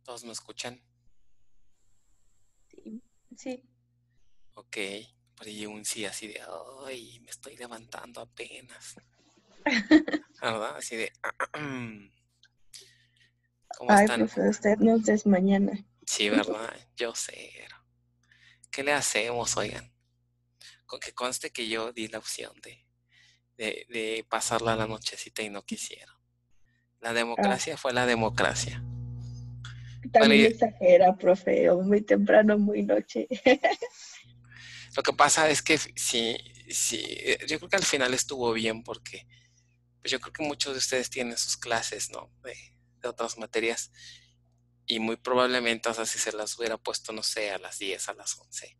¿Todos me escuchan? Sí, sí. Ok, pero y un sí así de, ay, me estoy levantando apenas, ¿verdad? Así de, ¿cómo Ay, están? profe, usted nos desmañana. Sí, ¿verdad? Yo sé. ¿Qué le hacemos, oigan? Con que conste que yo di la opción de pasarla la nochecita y no quisieron. La Ah, democracia fue la democracia. Bueno, también y exagera, profe, o muy temprano, muy noche. lo que pasa es que sí, sí, yo creo que al final estuvo bien porque pues yo creo que muchos de ustedes tienen sus clases, ¿no? De otras materias. Y muy probablemente, o sea, si se las hubiera puesto, no sé, a las 10 a las 11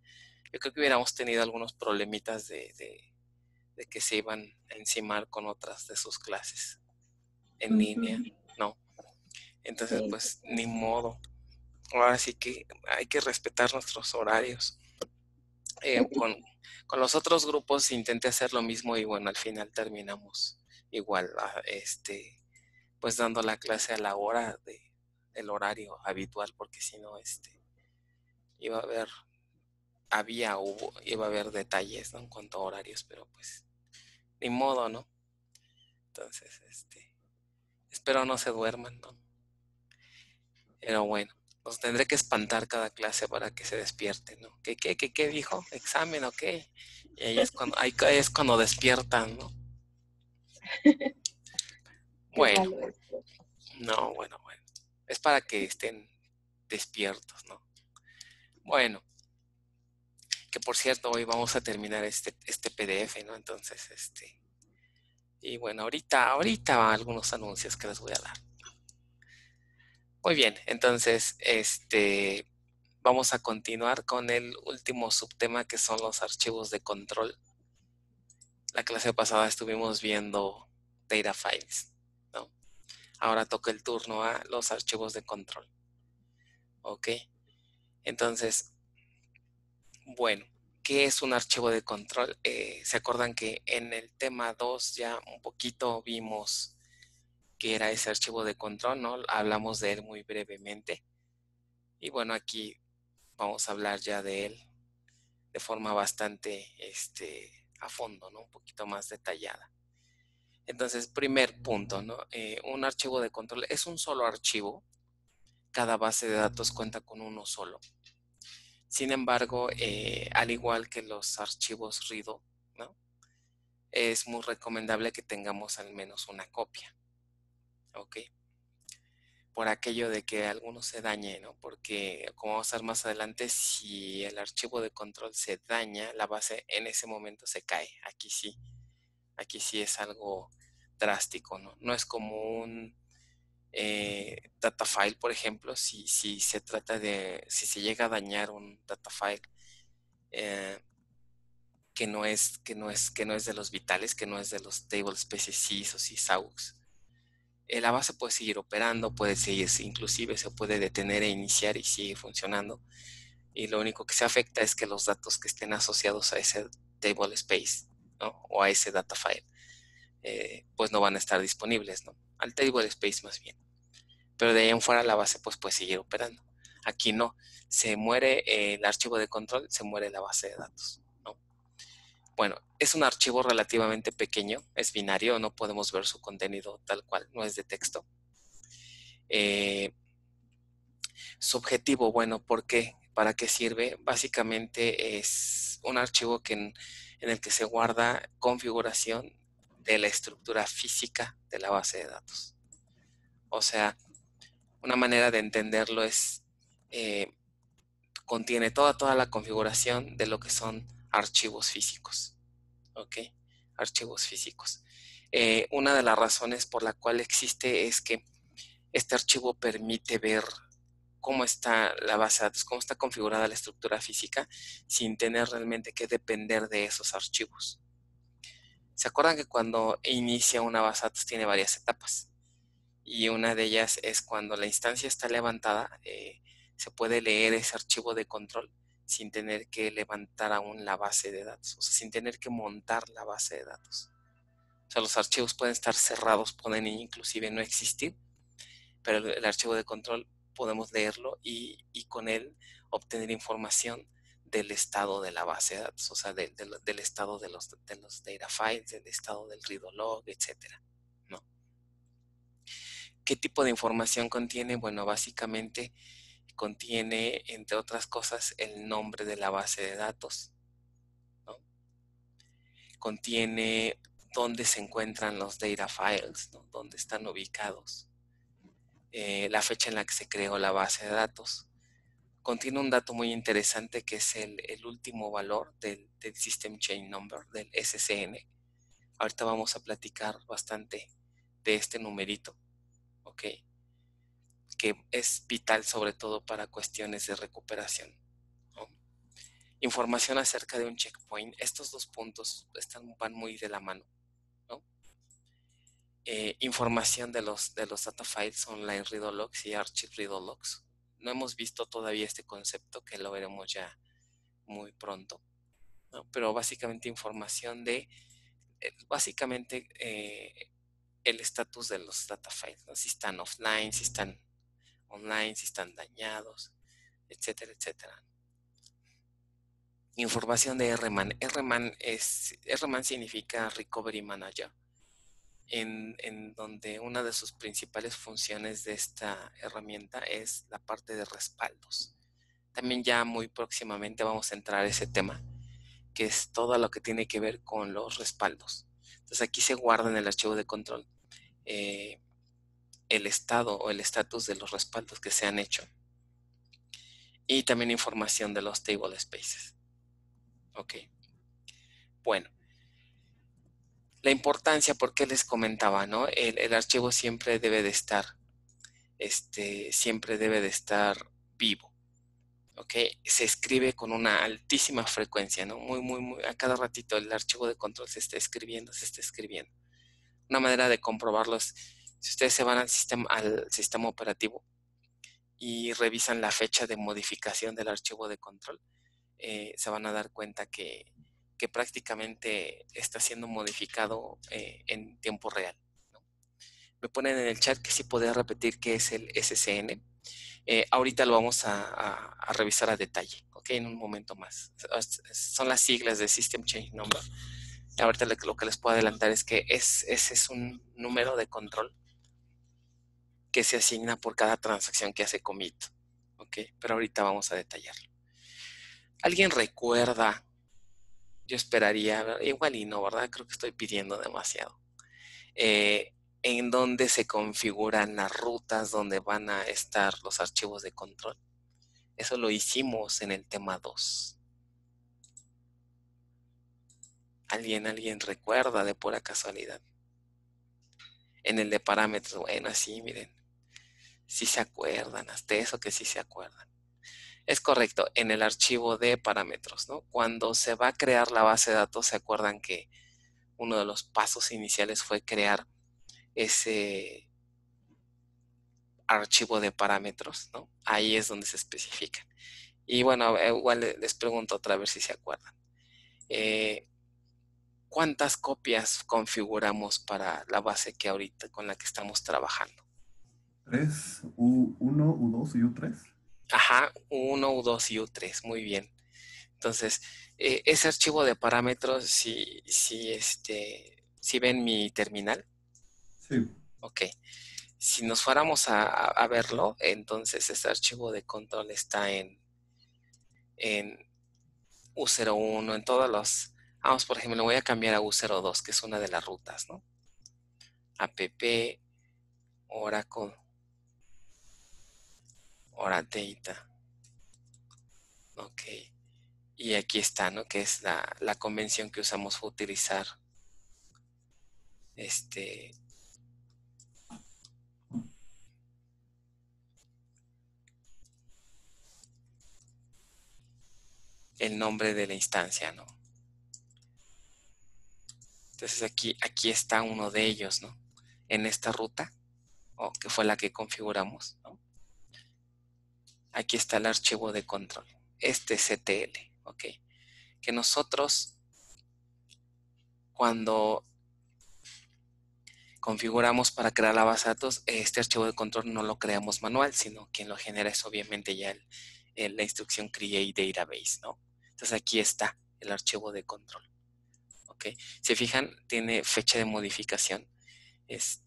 yo creo que hubiéramos tenido algunos problemitas de que se iban a encimar con otras de sus clases en línea, Ujú. ¿no? Entonces, Sí, pues, total. ni modo. Ahora sí que hay que respetar nuestros horarios. Con los otros grupos intenté hacer lo mismo y bueno, al final terminamos igual, pues dando la clase a la hora del horario habitual, porque si no, iba a haber iba a haber detalles, ¿no? En cuanto a horarios, pero pues ni modo, ¿no? Entonces, espero no se duerman, ¿no? Pero bueno, los tendré que espantar cada clase para que se despierten, ¿no? ¿Qué dijo? ¿Examen o qué? Y ahí es cuando despiertan, ¿no? Qué Bueno, malo es, profe. no, bueno. Es para que estén despiertos, ¿no? Bueno, que por cierto, hoy vamos a terminar este PDF, ¿no? Entonces, y bueno, ahorita algunos anuncios que les voy a dar. Muy bien, entonces, vamos a continuar con el último subtema que son los archivos de control. La clase pasada estuvimos viendo data files, ¿no? Ahora toca el turno a los archivos de control, ¿ok? Entonces, bueno, ¿qué es un archivo de control? ¿Se acuerdan que en el tema 2 ya un poquito vimos qué era ese archivo de control, ¿no? Hablamos de él muy brevemente. Y bueno, aquí vamos a hablar ya de él de forma bastante a fondo, ¿no? Un poquito más detallada. Entonces, primer punto, ¿no? Un archivo de control es un solo archivo. Cada base de datos cuenta con uno solo. Sin embargo, al igual que los archivos RIDO, ¿no? Es muy recomendable que tengamos al menos una copia, ¿ok? Por aquello de que alguno se dañe, ¿no? Porque, como vamos a ver más adelante, si el archivo de control se daña, la base en ese momento se cae. Aquí sí es algo drástico, ¿no? No es como un data file, por ejemplo, si se trata si se llega a dañar un data file eh, que no es de los vitales, que no es de los table spaces sys o sysaux, la base puede seguir operando, puede seguir, inclusive se puede detener e iniciar y sigue funcionando. Y lo único que se afecta es que los datos que estén asociados a ese table space, ¿no? O a ese data file, pues no van a estar disponibles, ¿no? Al table space más bien. Pero de ahí en fuera la base pues puede seguir operando. Aquí no, se muere el archivo de control, se muere la base de datos, ¿no? Bueno, es un archivo relativamente pequeño, es binario, no podemos ver su contenido tal cual, no es de texto. Eh, Su objetivo, bueno, ¿por qué? ¿Para qué sirve? Básicamente es un archivo en el que se guarda configuración de la estructura física de la base de datos. O sea, una manera de entenderlo es, eh, contiene toda la configuración de lo que son archivos físicos. ¿Ok? Archivos físicos. Una de las razones por la cual existe es que este archivo permite ver cómo está la base de datos, cómo está configurada la estructura física sin tener realmente que depender de esos archivos. ¿Se acuerdan que cuando inicia una base de datos tiene varias etapas? Y una de ellas es cuando la instancia está levantada, se puede leer ese archivo de control sin tener que levantar aún la base de datos, o sea, sin tener que montar la base de datos. O sea, los archivos pueden estar cerrados, pueden inclusive no existir, pero el archivo de control podemos leerlo y con él obtener información del estado de la base de datos, o sea, del estado de los data files, del estado del read log, etcétera, ¿no? ¿Qué tipo de información contiene? Bueno, básicamente contiene, entre otras cosas, el nombre de la base de datos, ¿no? Contiene dónde se encuentran los data files, ¿no? Dónde están ubicados, la fecha en la que se creó la base de datos. Contiene un dato muy interesante que es el último valor del System Chain Number, del SCN. Ahorita vamos a platicar bastante de este numerito, ¿ok? Que es vital sobre todo para cuestiones de recuperación, ¿no? Información acerca de un checkpoint. Estos dos puntos van muy de la mano, ¿no? Información de los data files, online read logs y archive read logs. No hemos visto todavía este concepto, que lo veremos ya muy pronto, ¿no? Pero básicamente información de, básicamente el estatus de los data files, ¿no? Si están offline, si están online, si están dañados, etcétera, etcétera. Información de RMAN. RMAN significa Recovery Manager, en donde una de sus principales funciones de esta herramienta es la parte de respaldos. También ya muy próximamente vamos a entrar a ese tema, que es todo lo que tiene que ver con los respaldos. Entonces aquí se guarda en el archivo de control el estado o el estatus de los respaldos que se han hecho y también información de los table spaces. Ok. Bueno, la importancia, porque les comentaba, ¿no? El archivo siempre debe de estar, siempre debe de estar vivo. ¿Ok? Se escribe con una altísima frecuencia, ¿no? A cada ratito el archivo de control se está escribiendo, se está escribiendo. Una manera de comprobarlo es, si ustedes se van al sistema operativo y revisan la fecha de modificación del archivo de control, se van a dar cuenta que prácticamente está siendo modificado en tiempo real, ¿no? Me ponen en el chat que sí podría repetir qué es el SCN. Ahorita lo vamos a revisar a detalle, ¿ok? En un momento más. Son las siglas de System Change Number. Ahorita lo que les puedo adelantar es que ese es un número de control que se asigna por cada transacción que hace commit, ¿ok? Pero ahorita vamos a detallarlo. ¿Alguien recuerda? Yo esperaría, igual y no, ¿verdad? Creo que estoy pidiendo demasiado. En dónde se configuran las rutas donde van a estar los archivos de control. Eso lo hicimos en el tema 2. ¿Alguien recuerda de pura casualidad? En el de parámetros, bueno, sí, miren, sí se acuerdan, hasta eso que sí se acuerdan. Es correcto, en el archivo de parámetros, ¿no? Cuando se va a crear la base de datos, se acuerdan que uno de los pasos iniciales fue crear ese archivo de parámetros, ¿no? Ahí es donde se especifican. Y bueno, igual les pregunto otra vez si se acuerdan. ¿Cuántas copias configuramos para la base que ahorita con la que estamos trabajando? 3, U1, U2 y U3. Ajá, U1, U2 y U3, muy bien. Entonces, ese archivo de parámetros, si ven mi terminal, Sí. ok. Si nos fuéramos a verlo, entonces ese archivo de control está en U01, en todos los... Vamos, por ejemplo, voy a cambiar a U02, que es una de las rutas, ¿no? App, Oracle, Data, ok. Y aquí está, ¿no? Que es la convención que usamos para utilizar el nombre de la instancia, ¿no? Entonces aquí está uno de ellos, ¿no? En esta ruta, que fue la que configuramos, ¿no? Aquí está el archivo de control, CTL, ¿ok? Que nosotros, cuando configuramos para crear la base de datos, este archivo de control no lo creamos manual, sino quien lo genera es obviamente ya la instrucción create database, ¿no? Entonces aquí está el archivo de control. ¿Ok? Si fijan, tiene fecha de modificación. Es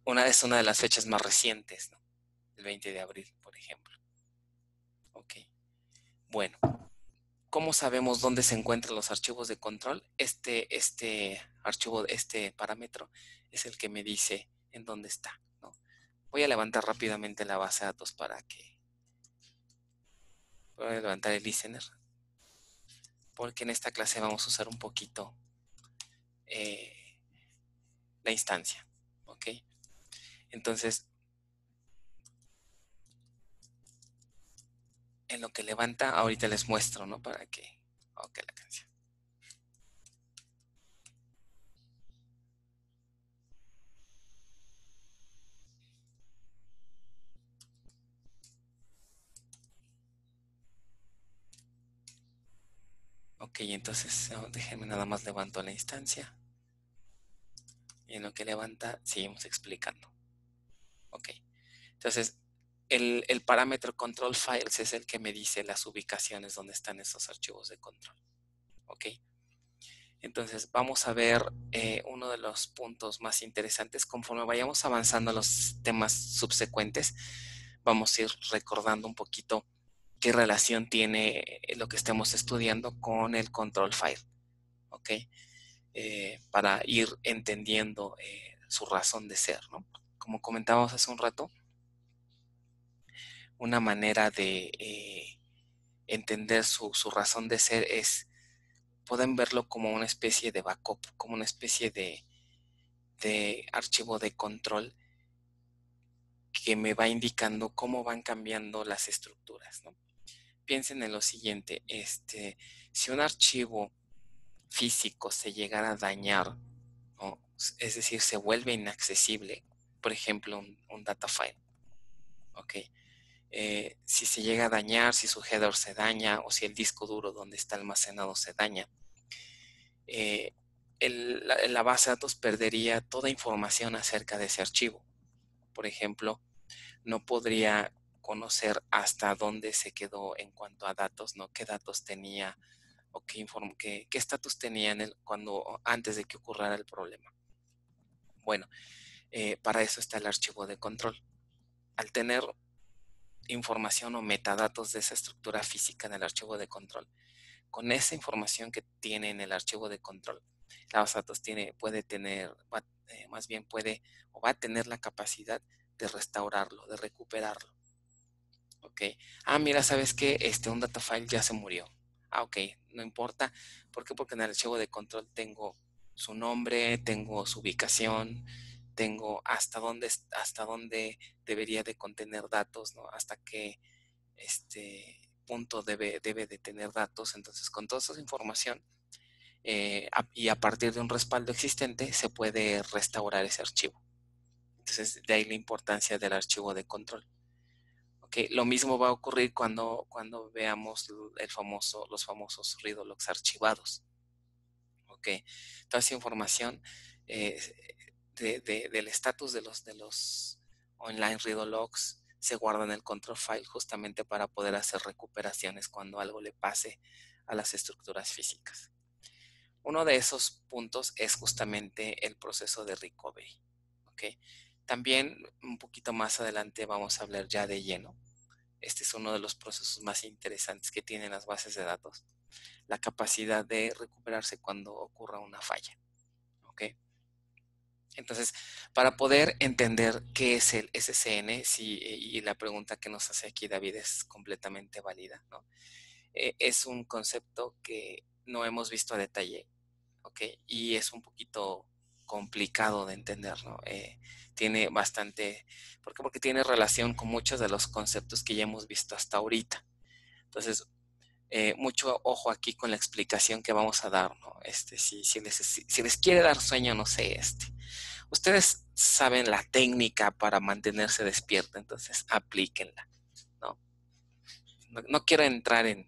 una de las fechas más recientes, ¿no? El 20 de abril, por ejemplo. ¿Ok? Bueno, ¿cómo sabemos dónde se encuentran los archivos de control? Este archivo, este parámetro es el que me dice en dónde está, ¿no? Voy a levantar rápidamente la base de datos voy a levantar el listener, porque en esta clase vamos a usar un poquito la instancia, ¿ok? Entonces, en lo que levanta, ahorita les muestro, ¿no? Para que... Ok, la canción. Ok, entonces déjenme nada más levanto la instancia. Y en lo que levanta, seguimos explicando. Ok, entonces el parámetro control files es el que me dice las ubicaciones donde están esos archivos de control. Ok, entonces vamos a ver uno de los puntos más interesantes. Conforme vayamos avanzando a los temas subsecuentes, vamos a ir recordando un poquito qué relación tiene lo que estemos estudiando con el control file. Ok, para ir entendiendo su razón de ser, ¿no? Como comentábamos hace un rato, una manera de entender su razón de ser es, pueden verlo como una especie de backup, como una especie de archivo de control que me va indicando cómo van cambiando las estructuras, ¿no? Piensen en lo siguiente, si un archivo físico se llegara a dañar, ¿no? Es decir, se vuelve inaccesible, por ejemplo, un data file, ¿ok? Si se llega a dañar, si su header se daña o si el disco duro donde está almacenado se daña, la base de datos perdería toda información acerca de ese archivo. Por ejemplo, no podría conocer hasta dónde se quedó en cuanto a datos, ¿no? Qué datos tenía o qué estatus tenía antes de que ocurriera el problema. Bueno, para eso está el archivo de control. Al tener información o metadatos de esa estructura física en el archivo de control, con esa información que tiene en el archivo de control, la base de datos más bien puede o va a tener la capacidad de restaurarlo, de recuperarlo. Ok. Ah, mira, ¿sabes qué? Un data file ya se murió. Ah, ok, no importa. ¿Por qué? Porque en el archivo de control tengo su nombre, tengo su ubicación, tengo hasta dónde debería de contener datos, ¿no? Hasta qué punto debe de tener datos. Entonces, con toda esa información y a partir de un respaldo existente, se puede restaurar ese archivo. Entonces, de ahí la importancia del archivo de control. Okay, lo mismo va a ocurrir cuando veamos los famosos read logs archivados. Okay, toda esa información del estatus de los online read logs se guarda en el control file justamente para poder hacer recuperaciones cuando algo le pase a las estructuras físicas. Uno de esos puntos es justamente el proceso de recovery. Okay, también un poquito más adelante vamos a hablar ya de lleno. Este es uno de los procesos más interesantes que tienen las bases de datos, la capacidad de recuperarse cuando ocurra una falla. ¿Ok? Entonces, para poder entender qué es el SCN, y la pregunta que nos hace aquí David es completamente válida, ¿no? Es un concepto que no hemos visto a detalle, ¿ok? Y es un poquito complicado de entender, ¿no? Tiene bastante, ¿por qué? Porque tiene relación con muchos de los conceptos que ya hemos visto hasta ahorita. Entonces, mucho ojo aquí con la explicación que vamos a dar, ¿no? Si les quiere dar sueño, no sé, ustedes saben la técnica para mantenerse despierto, entonces aplíquenla, ¿no? No quiero entrar en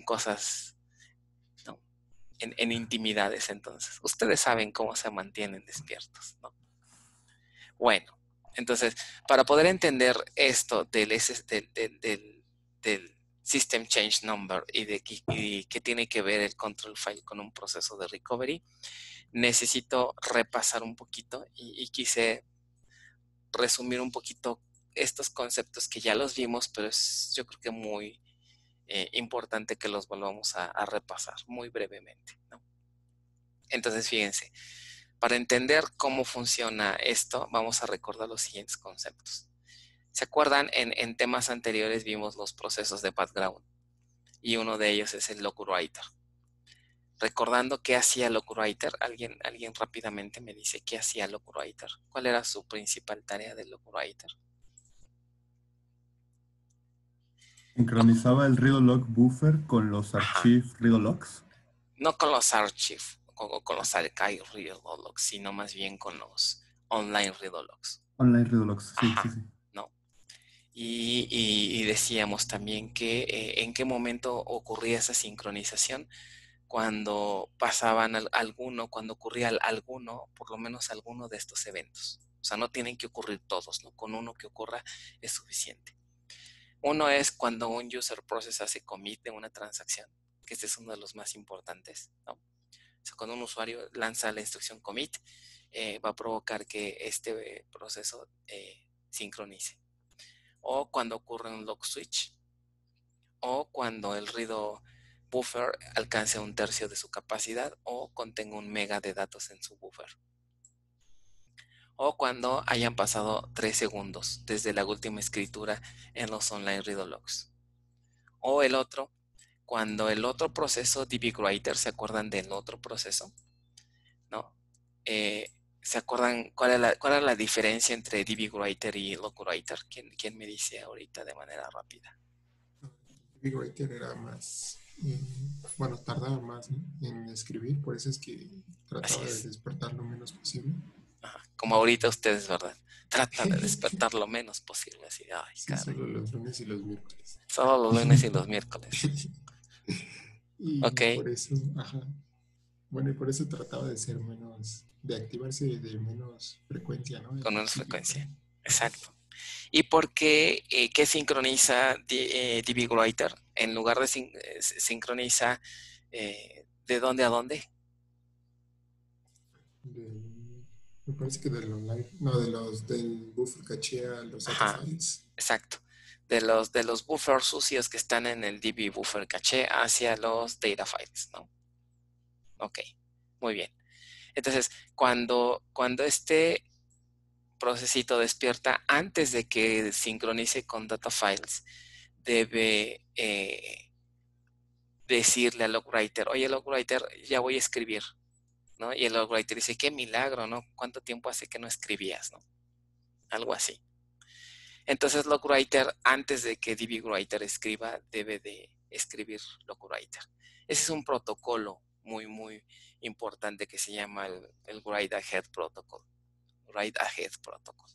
cosas, ¿no? en intimidades entonces. Ustedes saben cómo se mantienen despiertos, ¿no? Bueno, entonces, para poder entender esto del System Change Number y que tiene que ver el control file con un proceso de recovery, necesito repasar un poquito y quise resumir un poquito estos conceptos que ya los vimos, pero es yo creo que muy importante que los volvamos a repasar muy brevemente, ¿no? Entonces, fíjense, para entender cómo funciona esto, vamos a recordar los siguientes conceptos. ¿Se acuerdan? En temas anteriores vimos los procesos de background y uno de ellos es el locwriter. Recordando qué hacía locwriter, alguien rápidamente me dice qué hacía locwriter. ¿Cuál era su principal tarea del locwriter? Sincronizaba el readlog buffer con los archive readlogs. No con los archive o con los archive readlogs, sino más bien con los online readlogs. Online readlogs, sí, Ajá, sí, sí. ¿no? Y decíamos también que en qué momento ocurría esa sincronización cuando pasaban cuando ocurría alguno, por lo menos alguno de estos eventos. O sea, no tienen que ocurrir todos, ¿no? Con uno que ocurra es suficiente. Uno es cuando un user process hace commit de una transacción, que este es uno de los más importantes, ¿no? O sea, cuando un usuario lanza la instrucción commit, va a provocar que este proceso sincronice. O cuando ocurre un log switch, o cuando el redo buffer alcance 1/3 de su capacidad o contenga 1 mega de datos en su buffer. O cuando hayan pasado 3 segundos desde la última escritura en los online read logs. O el otro, cuando el otro proceso, dbwriter, ¿se acuerdan del otro proceso? ¿No? ¿Se acuerdan cuál era la diferencia entre dbwriter y locwriter? ¿Quién me dice ahorita de manera rápida? dbwriter era más, bueno, tardaba más, ¿no?, en escribir, por eso es que trataba de despertar lo menos posible. Ajá, como ahorita ustedes, ¿verdad? Tratan de despertar lo menos posible, así, ay, sí, solo los lunes y los miércoles. Solo los lunes y los miércoles. Y ok. por eso, bueno, y por eso trataba de ser menos, de activarse de menos frecuencia, ¿no? Con menos frecuencia, exacto. ¿Y por qué sincroniza dbwriter? En lugar de sincroniza ¿de dónde a dónde? Me parece que del online, no, del buffer caché a los data files. Exacto. De los buffers sucios que están en el db buffer caché hacia los data files, ¿no? Ok, muy bien. Entonces, cuando este procesito despierta, antes de que sincronice con data files, debe decirle al logwriter, oye, logwriter, ya voy a escribir, ¿no? Y el logwriter dice, qué milagro, ¿no? ¿Cuánto tiempo hace que no escribías, ¿no? Algo así. Entonces, logwriter, antes de que dbwriter escriba, debe de escribir logwriter. Ese es un protocolo muy, muy importante que se llama el Write Ahead Protocol. Write Ahead Protocol.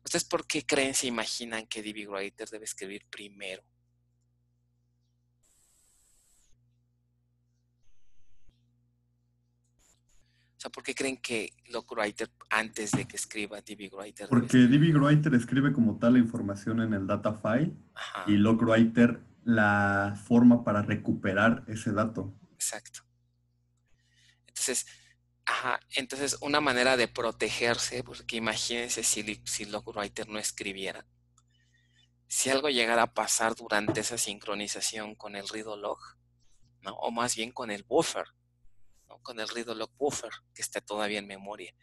¿Ustedes por qué creen, se imaginan que dbwriter debe escribir primero? O sea, ¿por qué creen que logwriter, antes de que escriba dbwriter? Porque dbwriter escribe como tal la información en el data file. Ajá. Y logwriter la forma para recuperar ese dato. Exacto. Entonces una manera de protegerse, porque imagínense si logwriter no escribiera. Si algo llegara a pasar durante esa sincronización con el readlog, ¿no? O más bien con el buffer, ¿no? Con el readlog buffer que está todavía en memoria.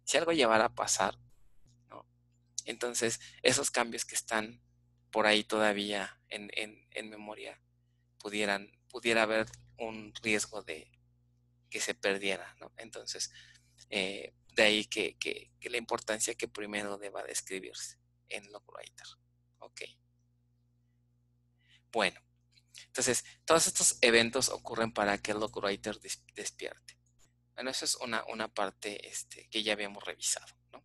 Si algo llegara a pasar, ¿no? Entonces esos cambios que están por ahí todavía en memoria, pudiera haber un riesgo de que se perdiera, ¿no? Entonces, de ahí que la importancia que primero deba de escribirse en logwriter. Ok. Bueno, entonces, todos estos eventos ocurren para que el logwriter despierte. Bueno, eso es una parte que ya habíamos revisado, ¿no?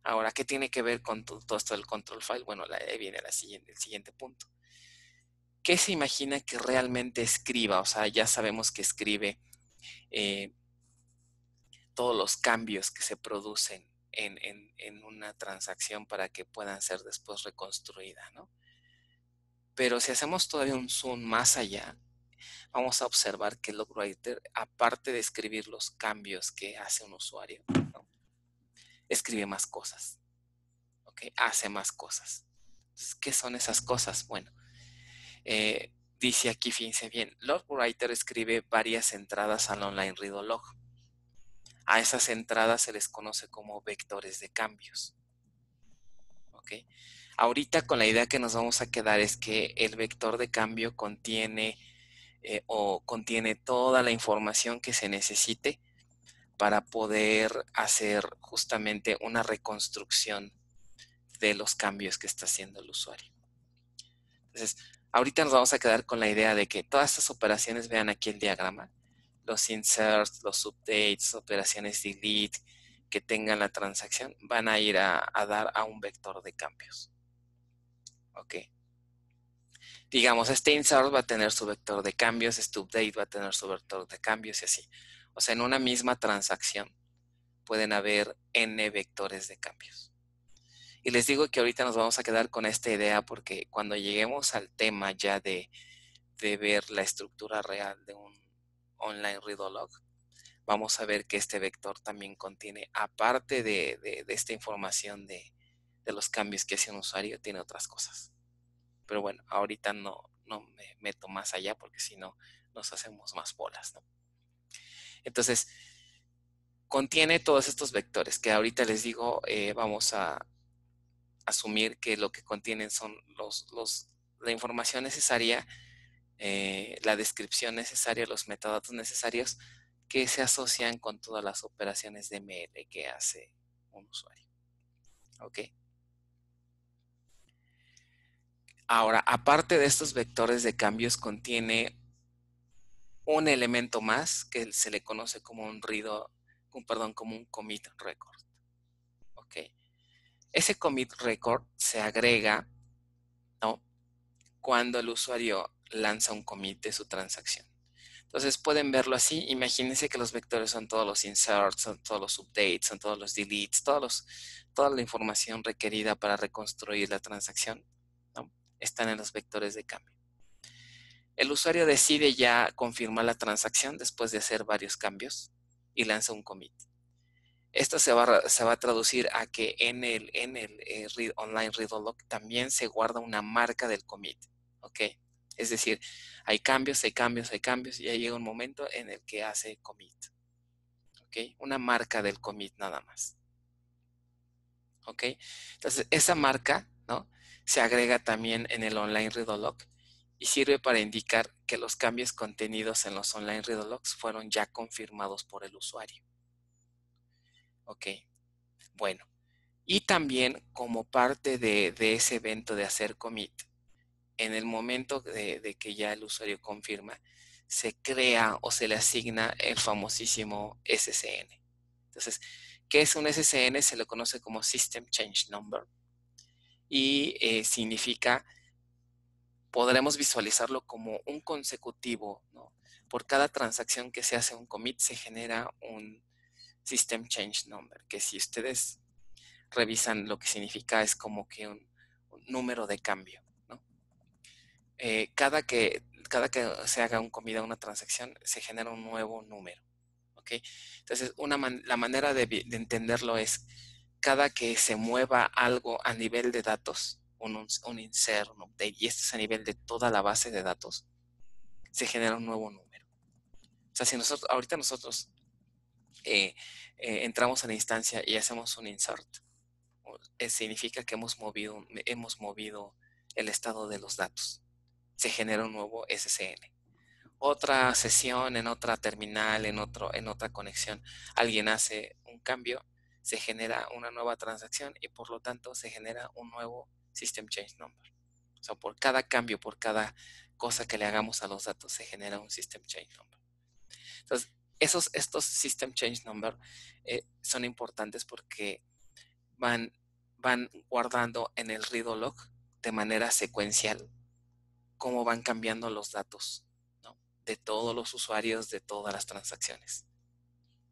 Ahora, ¿qué tiene que ver con todo esto del control file? Bueno, ahí viene el siguiente punto. ¿Qué se imagina que realmente escriba? O sea, ya sabemos que escribe todos los cambios que se producen en una transacción para que puedan ser después reconstruidas, ¿no? Pero si hacemos todavía un zoom más allá, vamos a observar que LogWriter, aparte de escribir los cambios que hace un usuario, ¿no?, escribe más cosas, ¿ok? Hace más cosas. Entonces, ¿qué son esas cosas? Bueno, dice aquí, fíjense bien, LogWriter escribe varias entradas al online read log. A esas entradas se les conoce como vectores de cambios, ¿ok? Ahorita con la idea que nos vamos a quedar es que el vector de cambio contiene toda la información que se necesite para poder hacer justamente una reconstrucción de los cambios que está haciendo el usuario. Entonces, ahorita nos vamos a quedar con la idea de que todas estas operaciones, vean aquí el diagrama, los inserts, los updates, operaciones delete que tengan la transacción, van a ir a dar a un vector de cambios. Ok. Digamos, este insert va a tener su vector de cambios, este update va a tener su vector de cambios y así. O sea, en una misma transacción pueden haber n vectores de cambios. Y les digo que ahorita nos vamos a quedar con esta idea porque cuando lleguemos al tema ya de ver la estructura real de un online read log, vamos a ver que este vector también contiene, aparte de esta información de los cambios que hace un usuario, tiene otras cosas. Pero bueno, ahorita no me meto más allá porque si no nos hacemos más bolas, ¿no? Entonces, contiene todos estos vectores que ahorita les digo, vamos a asumir que lo que contienen son la información necesaria, la descripción necesaria, los metadatos necesarios que se asocian con todas las operaciones de ML que hace un usuario. ¿Ok? Ahora, aparte de estos vectores de cambios, contiene un elemento más que se le conoce como como un commit record. ¿Ok? Ese commit record se agrega, ¿no?, cuando el usuario lanza un commit de su transacción. Entonces pueden verlo así. Imagínense que los vectores son todos los inserts, son todos los updates, son todos los deletes, toda la información requerida para reconstruir la transacción, ¿no?, están en los vectores de cambio. El usuario decide ya confirmar la transacción después de hacer varios cambios y lanza un commit. Esto se va a traducir a que en el online read log también se guarda una marca del commit, ¿ok? Es decir, hay cambios, y ya llega un momento en el que hace commit, ¿ok? Una marca del commit nada más, ¿ok? Entonces, esa marca, ¿no?, se agrega también en el online read log y sirve para indicar que los cambios contenidos en los online read logs fueron ya confirmados por el usuario. Ok, bueno, y también como parte de ese evento de hacer commit, en el momento de que ya el usuario confirma, se crea o se le asigna el famosísimo SCN. Entonces, ¿qué es un SCN? Se le conoce como System Change Number y significa, podremos visualizarlo como un consecutivo, ¿no? Por cada transacción que se hace un commit se genera un System Change Number, que si ustedes revisan lo que significa es como que un número de cambio, ¿no? Cada que se haga un commit a una transacción se genera un nuevo número, ¿ok? Entonces, la manera de entenderlo es cada que se mueva algo a nivel de datos, un insert, un update, y esto es a nivel de toda la base de datos, se genera un nuevo número. O sea, si ahorita nosotros entramos a la instancia y hacemos un insert, significa que hemos movido el estado de los datos. Se genera un nuevo SCN. Otra sesión en otra terminal, en otra conexión, alguien hace un cambio, se genera una nueva transacción y por lo tanto se genera un nuevo System Change Number. O sea, por cada cambio, por cada cosa que le hagamos a los datos, se genera un System Change Number. Entonces, estos System Change Number son importantes porque van guardando en el read log de manera secuencial cómo van cambiando los datos, ¿no?, de todos los usuarios de todas las transacciones.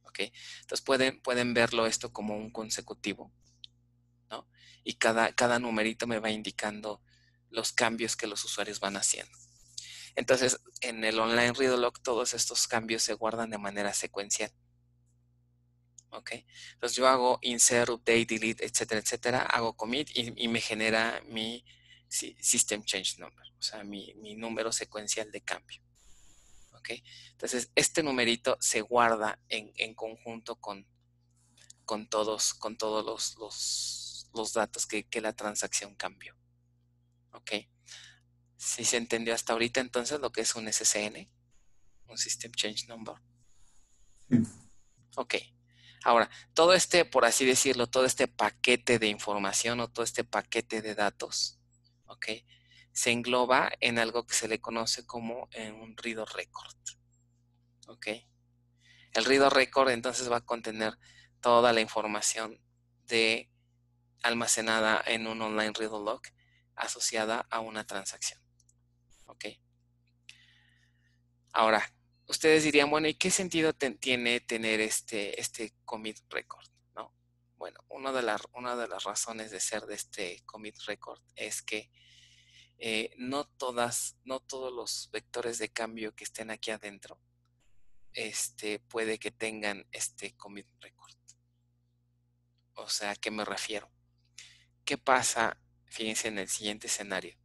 ¿Ok? Entonces pueden verlo esto como un consecutivo, ¿no? Y cada numerito me va indicando los cambios que los usuarios van haciendo. Entonces, en el online read log todos estos cambios se guardan de manera secuencial. ¿Ok? Entonces yo hago insert, update, delete, etcétera, etcétera, hago commit y me genera mi system change number, o sea, mi número secuencial de cambio. ¿Ok? Entonces, este numerito se guarda en conjunto con todos los datos que la transacción cambió. ¿Ok? Si se entendió hasta ahorita entonces lo que es un SCN, un System Change Number. Sí. Ok. Ahora, todo este, por así decirlo, todo este paquete de información o todo este paquete de datos, ¿ok? Se engloba en algo que se le conoce como un read record. ¿Ok? El read record entonces va a contener toda la información almacenada en un online read log asociada a una transacción. ¿Ok? Ahora, ustedes dirían, bueno, ¿y qué sentido tiene tener este commit record? ¿No? Bueno, una de las razones de ser de este commit record es que no todos los vectores de cambio que estén aquí adentro puede que tengan este commit record. O sea, ¿a qué me refiero? ¿Qué pasa? Fíjense en el siguiente escenario.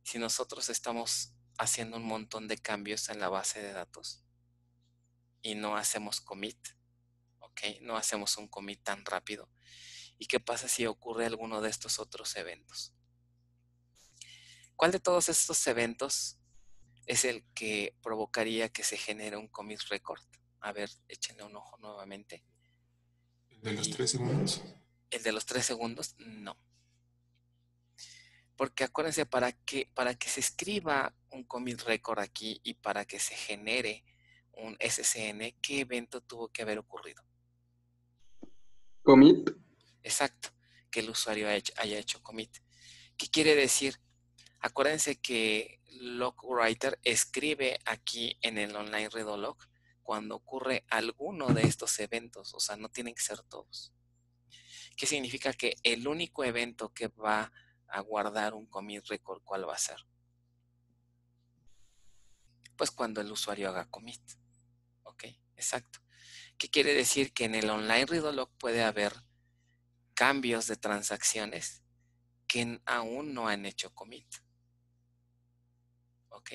Si nosotros estamos haciendo un montón de cambios en la base de datos y no hacemos commit, ¿ok? No hacemos un commit tan rápido. ¿Y qué pasa si ocurre alguno de estos otros eventos? ¿Cuál de todos estos eventos es el que provocaría que se genere un commit record? A ver, échenle un ojo nuevamente. ¿De los 3 segundos? ¿El de los 3 segundos? No. Porque acuérdense, para que se escriba un commit record aquí y para que se genere un SCN, ¿qué evento tuvo que haber ocurrido? Commit. Exacto, que el usuario haya hecho commit. ¿Qué quiere decir? Acuérdense que LogWriter escribe aquí en el online read log cuando ocurre alguno de estos eventos, o sea, no tienen que ser todos. ¿Qué significa? Que el único evento que va a guardar un commit record, ¿cuál va a ser? Pues cuando el usuario haga commit. ¿Ok? Exacto. ¿Qué quiere decir? Que en el online read log puede haber cambios de transacciones que aún no han hecho commit. ¿Ok?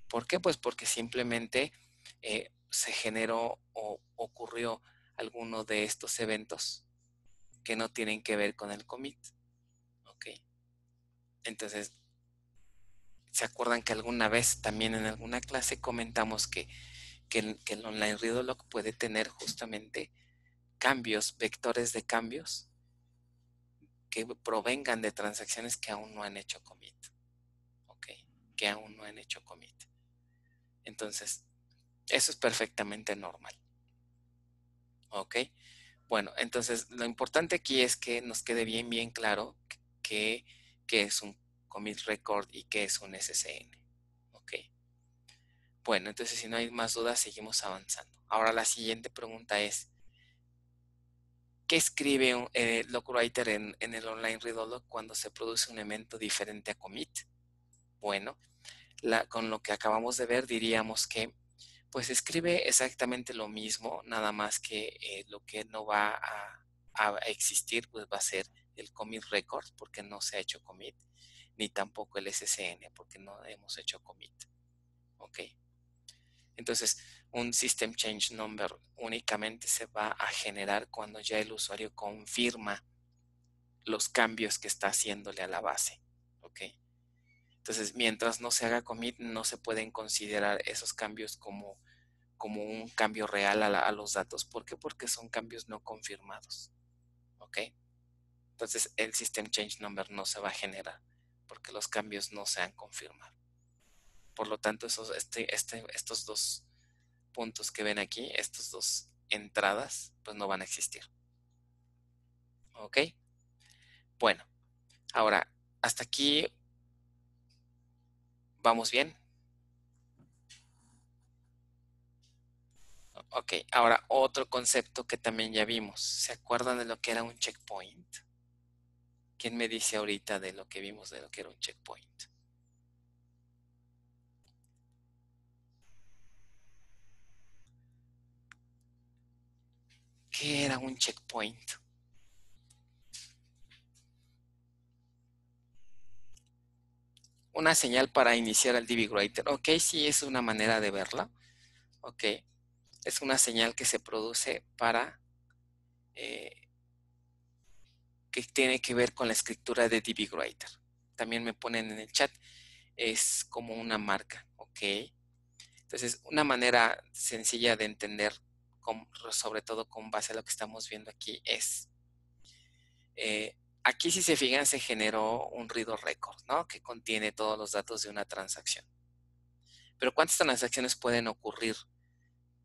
¿Por qué? Pues porque simplemente se generó o ocurrió alguno de estos eventos que no tienen que ver con el commit. ¿Ok? Entonces, ¿se acuerdan que alguna vez también en alguna clase comentamos que el online read log puede tener justamente cambios, vectores de cambios que provengan de transacciones que aún no han hecho commit? ¿Ok? Que aún no han hecho commit. Entonces, eso es perfectamente normal. ¿Ok? Bueno, entonces lo importante aquí es que nos quede bien claro que es un commit record y que es un SCN. ¿Ok? Bueno, entonces si no hay más dudas, seguimos avanzando. Ahora la siguiente pregunta es, ¿qué escribe LogWriter en el online read log cuando se produce un evento diferente a commit? Bueno, con lo que acabamos de ver diríamos que pues escribe exactamente lo mismo, nada más que lo que no va a existir pues va a ser el commit record porque no se ha hecho commit, ni tampoco el SCN porque no hemos hecho commit. ¿Ok? Entonces, un System Change Number únicamente se va a generar cuando ya el usuario confirma los cambios que está haciéndole a la base. ¿Ok? Entonces, mientras no se haga commit, no se pueden considerar esos cambios como un cambio real a los datos. ¿Por qué? Porque son cambios no confirmados. ¿Ok? Entonces, el System Change Number no se va a generar porque los cambios no se han confirmado. Por lo tanto, estos dos puntos que ven aquí, estas dos entradas, pues no van a existir. ¿Ok? Bueno, ahora, hasta aquí vamos bien. Ok, ahora otro concepto que también ya vimos. ¿Se acuerdan de lo que era un checkpoint? ¿Quién me dice ahorita de lo que vimos de lo que era un checkpoint? ¿Qué era un checkpoint? Una señal para iniciar el DB Writer. Ok, sí, es una manera de verla. Ok, es una señal que se produce para que tiene que ver con la escritura de DB Writer. También me ponen en el chat, es como una marca, ok. Entonces, una manera sencilla de entender, sobre todo con base a lo que estamos viendo aquí, es, aquí si se fijan se generó un read record, ¿no? Que contiene todos los datos de una transacción. Pero ¿cuántas transacciones pueden ocurrir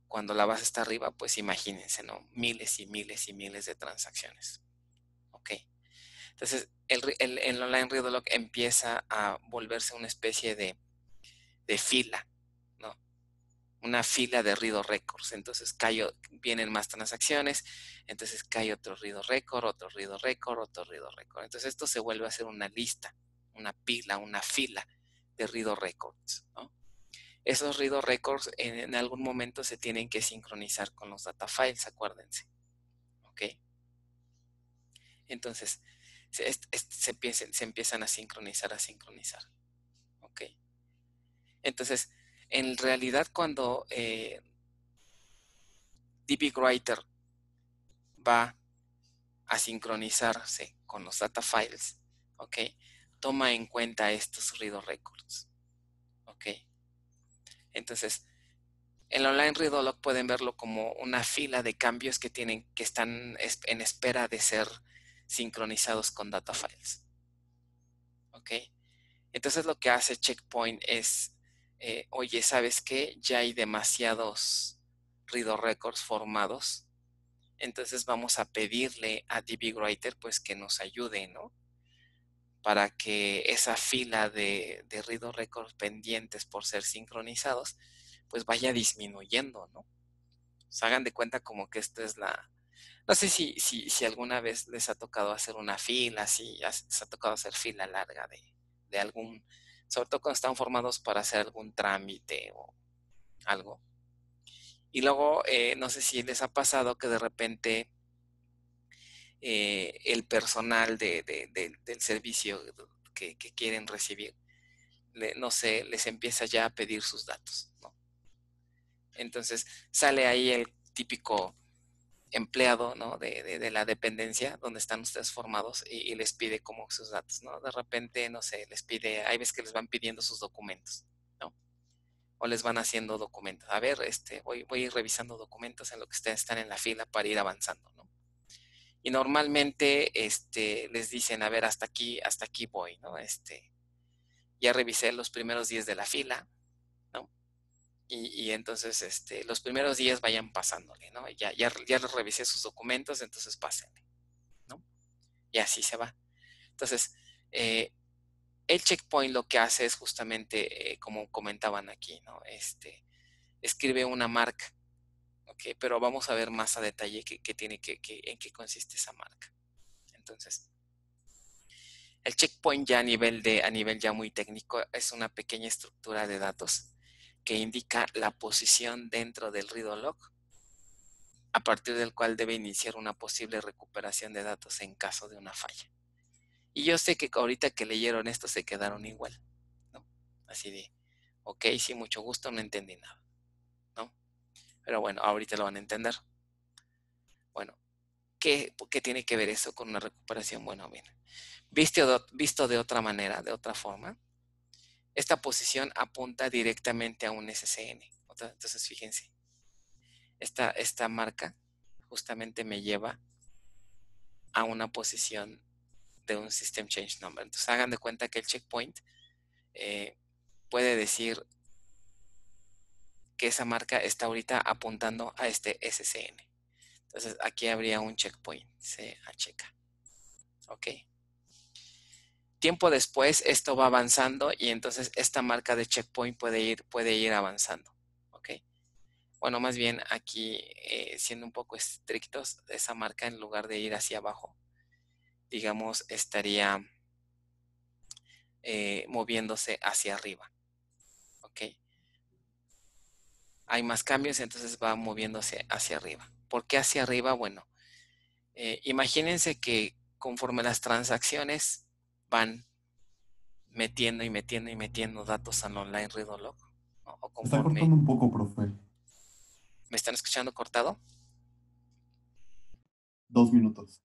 cuando la base está arriba? Pues imagínense, ¿no? Miles y miles y miles de transacciones, ok. Entonces, el online read log empieza a volverse una especie de fila, ¿no? Una fila de read records. Entonces, vienen más transacciones, entonces cae otro read record, otro read record, otro read record. Entonces, esto se vuelve a hacer una lista, una pila, una fila de read records, ¿no? Esos read records en algún momento se tienen que sincronizar con los data files, acuérdense, ¿ok? Entonces, se empiezan a sincronizar, ¿ok? Entonces, en realidad cuando DB Writer va a sincronizarse con los data files, ¿ok? Toma en cuenta estos read records, ¿ok? Entonces, el online read log pueden verlo como una fila de cambios que están en espera de ser sincronizados con data files, ¿ok? Entonces lo que hace Checkpoint es, oye, ¿sabes qué? Ya hay demasiados read records formados, entonces vamos a pedirle a DB Writer pues que nos ayude, ¿no? Para que esa fila de read records pendientes por ser sincronizados pues vaya disminuyendo, ¿no? Se hagan de cuenta como que esto es no sé si alguna vez les ha tocado hacer una fila, si les ha tocado hacer fila larga de algún, sobre todo cuando están formados para hacer algún trámite o algo. Y luego, no sé si les ha pasado que de repente el personal del servicio que quieren recibir, no sé, les empieza ya a pedir sus datos, ¿no? Entonces sale ahí el típico empleado, ¿no? de la dependencia donde están ustedes formados y les pide como sus datos, ¿no? De repente, no sé, les pide, hay veces que les van pidiendo sus documentos, ¿no? O les van haciendo documentos. A ver, voy a ir revisando documentos en lo que ustedes están en la fila para ir avanzando, ¿no? Y normalmente, les dicen, a ver, hasta aquí voy, ¿no? Ya revisé los primeros 10 de la fila, ¿no? Y entonces, los primeros días vayan pasándole, ¿no? Ya revisé sus documentos, entonces pásenle, ¿no? Y así se va. Entonces, el checkpoint lo que hace es justamente, como comentaban aquí, ¿no? Escribe una marca, ¿ok? Pero vamos a ver más a detalle en qué consiste esa marca. Entonces, el checkpoint ya a nivel ya muy técnico es una pequeña estructura de datos que indica la posición dentro del read log, a partir del cual debe iniciar una posible recuperación de datos en caso de una falla. Y yo sé que ahorita que leyeron esto se quedaron igual, ¿no? Así de, ok, sí, mucho gusto, no entendí nada, ¿no? Pero bueno, ahorita lo van a entender. Bueno, ¿qué tiene que ver eso con una recuperación? Bueno, bien, visto de otra manera, de otra forma, esta posición apunta directamente a un SCN. Entonces, fíjense, esta marca justamente me lleva a una posición de un System Change Number. Entonces, hagan de cuenta que el checkpoint puede decir que esa marca está ahorita apuntando a este SCN. Entonces, aquí habría un checkpoint, CHK. ¿Ok? Tiempo después, esto va avanzando y entonces esta marca de checkpoint puede ir avanzando. ¿Ok? Bueno, más bien aquí, siendo un poco estrictos, esa marca en lugar de ir hacia abajo, digamos, estaría moviéndose hacia arriba. ¿Ok? Hay más cambios, entonces va moviéndose hacia arriba. ¿Por qué hacia arriba? Bueno, imagínense que conforme las transacciones van metiendo y metiendo y metiendo datos al online read log, ¿no? O Se está conforme... cortando un poco, profe. ¿Me están escuchando cortado? 2 minutos.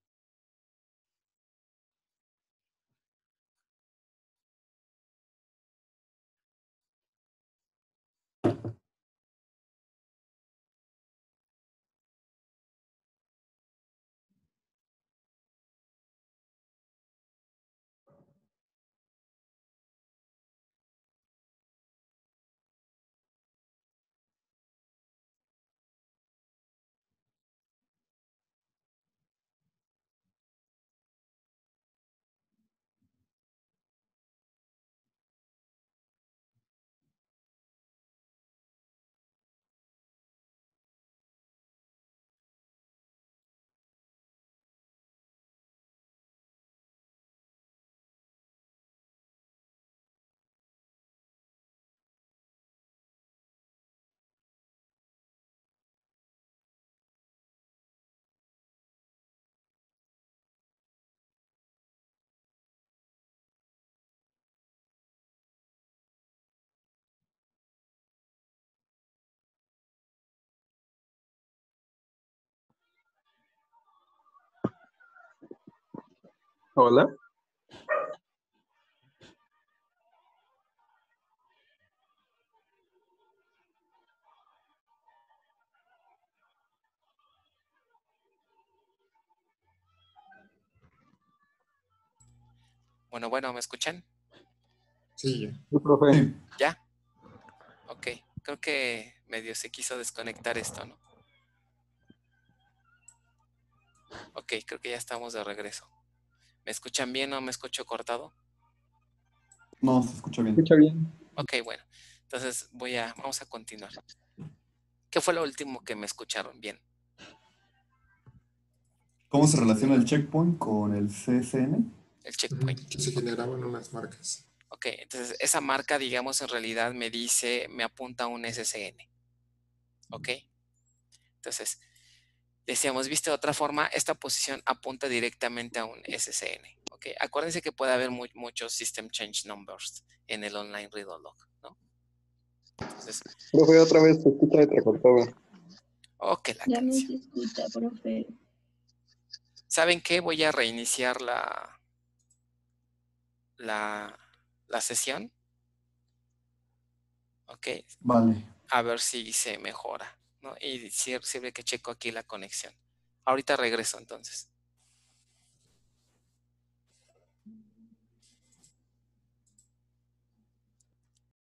Hola. Bueno, ¿me escuchan? Sí, ya. Sí, profe. Sí, ¿Ya? Ok, creo que medio se quiso desconectar esto, ¿no? Ok, creo que ya estamos de regreso. ¿Me escuchan bien o me escucho cortado? no, se escucha bien. Escucha bien. Ok, bueno. Entonces vamos a continuar. ¿Qué fue lo último que me escucharon bien? ¿Cómo se relaciona el checkpoint con el CSN? El checkpoint. Que se generaban unas marcas. Ok, entonces esa marca, digamos, en realidad me apunta a un SSN. Ok. Entonces, decíamos, viste de otra forma, esta posición apunta directamente a un SSN. Ok. Acuérdense que puede haber muchos System Change Numbers en el online read log, ¿no? Entonces, Profe, otra vez se escucha entrecortado. ok, la Ya no canción. se escucha, profe. ¿Saben qué? Voy a reiniciar la sesión. Ok. Vale. A ver si se mejora, ¿no? Y sirve que checo aquí la conexión. Ahorita regreso entonces.